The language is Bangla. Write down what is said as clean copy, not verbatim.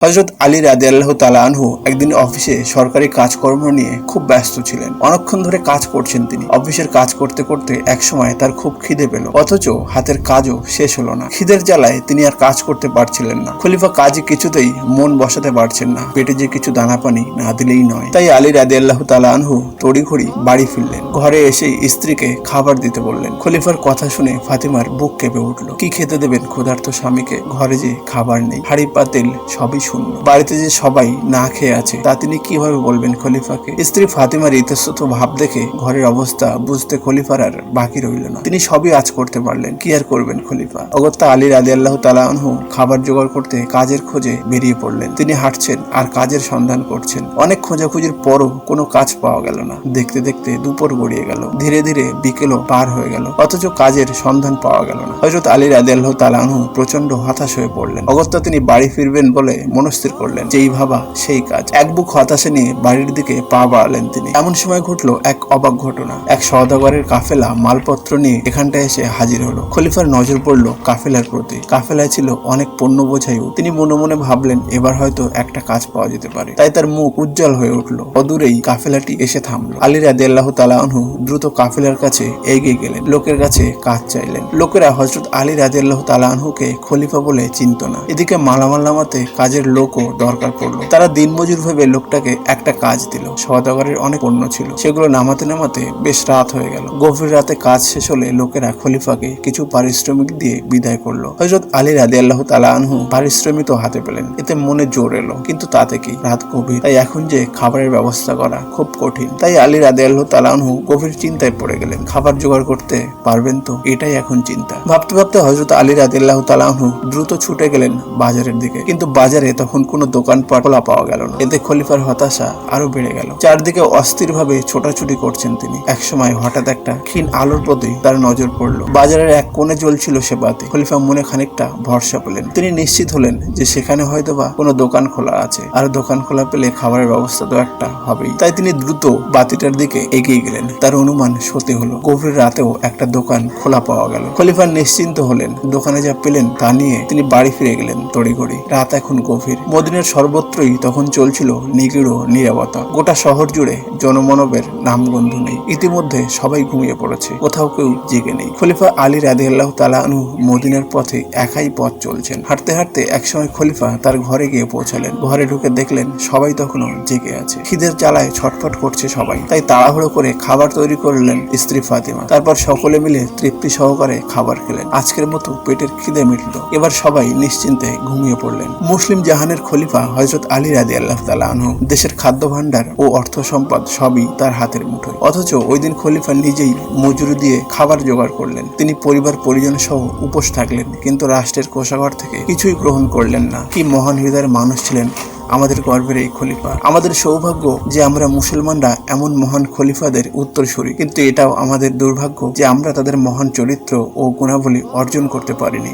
হযরত আলী রাদিয়াল্লাহু তাআলা আনহু একদিন অফিসে সরকারি কাজকর্ম নিয়ে খুব ব্যস্ত ছিলেন। অনেকক্ষণ ধরে কাজ করছেন তিনি। অফিসের কাজ করতে করতে একসময় তার খুব খিদে পেল, অথচ হাতের কাজও শেষ হলো না। খিদের জ্বালায় তিনি আর কাজ করতে পারছিলেন না। খলিফা কাজে কিছুতেই মন বসাতে পারছেন না। পেটে যে কিছু দানা পানি না দিলেই নয়। তাই আলী রাদিয়াল্লাহু তাআলা আনহু তড়িঘড়ি বাড়ি ফিরলেন। ঘরে এসেই স্ত্রীকে খাবার দিতে বললেন। খলিফার কথা শুনে ফাতিমার বুক কেঁপে উঠল। কি খেতে দেবেন ক্ষুধার্ত স্বামীকে? ঘরে যে খাবার নেই, হাঁড়ি পাতিল সবই শূন্য। বাড়িতে যে সবাই না খেয়ে আছে তা তিনি কিভাবে বলবেন খলিফাকে? স্ত্রী ফাতিমার ইতস্তত ভাব দেখে ঘরের অবস্থা বুঝতে খলিফার আর বাকি রইল না। তিনি সবই আজ করতে পারলেন। কি আর করবেন খলিফা? অগত্যা আলী রাদিয়াল্লাহু তাআলা আনহু খাবার জোগাড় করতে কাজের খোঁজে বেরিয়ে পড়লেন। তিনি হাঁটছেন আর কাজের সন্ধান করছেন। অনেক খোঁজাখুঁজির পরও কোনো কাজ পাওয়া গেল না। দেখতে দেখতে দুপুর গড়িয়ে গেল। ধীরে ধীরে বিকেলও পার হয়ে গেল, অথচ কাজের সন্ধান পাওয়া গেল না। হযরত আলী রাদিয়াল্লাহু তাআলা আনহু প্রচন্ড হতাশ হয়ে পড়লেন। অগত্যা তিনি বাড়ি ফিরবেন বলে মনস্থির করলেন। যেই ভাবা সেই কাজ। এক বুক হতাশা নিয়ে বাড়ির দিকে পা বাড়ালেন তিনি। এমন সময় ঘটলো এক অবাক ঘটনা। এক সওদাগরের কাফেলা মালপত্র নিয়ে এখানটায় এসে হাজির হলো। খলিফার নজর পড়ল কাফেলার প্রতি। কাফেলায় ছিল অনেক পণ্য বোঝাই। তিনি মনে মনে ভাবলেন এবার হয়তো একটা কাজ পাওয়া যেতে পারে। তাই তার মুখ উজ্জ্বল হয়ে উঠলো। অদূরেই কাফেলাটি এসে থামলো। আলী রাদিয়াল্লাহু তাআলা আনহু দ্রুত কাফেলার কাছে এগিয়ে গেলেন। লোকের কাছে কাজ চাইলেন। লোকেরা হযরত আলী রাদিয়াল্লাহু তাআলা আনহুকে খলিফা বলে চিনত না। এদিকে মালামাল নামাতে কাজের লোকও দরকার পড়লো। তারা দিনমজুর ভেবে লোকটাকে একটা কাজ দিল। সওদাগরের অনেক পণ্য ছিল, সেগুলো নামাতে নামাতে বেশ রাত হয়ে গেল। গভীর রাতে কাজ শেষ হলে লোকেরা খলিফাকে কিছু পারিশ্রমিক দিয়ে বিদায় করলো। হযরত আলী রাদিয়াল্লাহু তাআলা আনহু পারিশ্রমিক হাতে পেলেন। এতে মনে জোর এলো, কিন্তু তাতে কি? রাত গভীর। তাই এখন যে খাবারের ব্যবস্থা করা খুব কঠিন। তাই আলী রাদিয়াল্লাহু তাআলা আনহু গভীর চিন্তায় পড়ে গেলেন। খাবার জোগাড় করতে পারবেন তো? এটাই এখন চিন্তা। ভাবতে ভাবতে হযরত আলী রাদিয়াল্লাহু তাআলা আনহু দ্রুত ছুটে গেলেন বাজারের দিকে। কিন্তু বাজারে তখন কোনো দোকানপাট খোলা পাওয়া গেল না। এতে খলিফার হতাশা আরো বেড়ে গেল। চারদিকে অস্থির ভাবে ছোটাছুটি করছেন তিনি। একসময় হঠাৎ একটা ক্ষীণ আলোর প্রতি তার নজর পড়লো। বাজারের এক কোণে জ্বলছিল সে বাতি। খলিফা মনে খানিকটা ভরসা পেলেন। তিনি নিশ্চিত হলেন যে সেখানে হয়তোবা কোনো দোকান খোলা আছে, আর দোকান খোলা পেলে খাবারের ব্যবস্থা তো একটা হবেই। তাই তিনি দ্রুত বাতিটার দিকে এগিয়ে গেলেন। তার অনুমান সত্যি হলো। গভীর রাতেও একটা দোকান খোলা পাওয়া গেল। খলিফা নিশ্চিন্ত হলেন। দোকানে যা পেলেন তা নিয়ে তিনি বাড়ি ফিরে গেলেন তড়িঘড়ি। রাত এখন গভীর। মদিনার সর্বত্রই তখন চলছিল নিবিড় নীরবতা। গোটা শহর জুড়ে জনমানবের নামগন্ধ নেই। ইতিমধ্যে সবাই ঘুমিয়ে পড়েছে, কোথাও কেউ জেগে নেই। খলিফা আলী রাদিয়াল্লাহু তাআলা আনহু মদিনার পথে একাই পথ চলছেন। হাঁটতে হাঁটতে একসময় খলিফা তার ঘরে গিয়ে পৌঁছালেন। ঘরে ঢুকে দেখলেন সবাই তখনও জেগে আছে। খিদের জ্বালায় ছটফট করছে সবাই। তাই তাড়াহুড়ো করে খাবার তৈরি করলেন স্ত্রী ফাতিমা। তারপর সকলে মিলে তৃপ্তি সহকারে খাবার খেলেন। আজকের মতো পেটের খিদে মিটল। এবার সবাই নিশ্চিন্তে ঘুমিয়ে পড়লেন। মুসলিম জাহানের খলিফা হযরত আলী রাদিয়াল্লাহু তাআলা আনহু। দেশের খাদ্য ভাণ্ডার ও অর্থ সম্পদ সবই তার হাতের মুঠোয়। অথচ ওই দিন খলিফা নিজেই মজুরি দিয়ে খাবার জোগাড় করলেন। তিনি পরিবার পরিজন সহ উপোস থাকলেন, কিন্তু রাষ্ট্রের কোষাগার থেকে কিছুই গ্রহণ করলেন না। কি মহান হৃদয়ের মানুষ ছিলেন আমাদের গর্বের এই খলিফা। আমাদের সৌভাগ্য যে আমরা মুসলমানরা এমন মহান খলিফাদের উত্তরসূরি, কিন্তু এটাও আমাদের দুর্ভাগ্য যে আমরা তাদের মহান চরিত্র ও গুণাবলী অর্জন করতে পারিনি।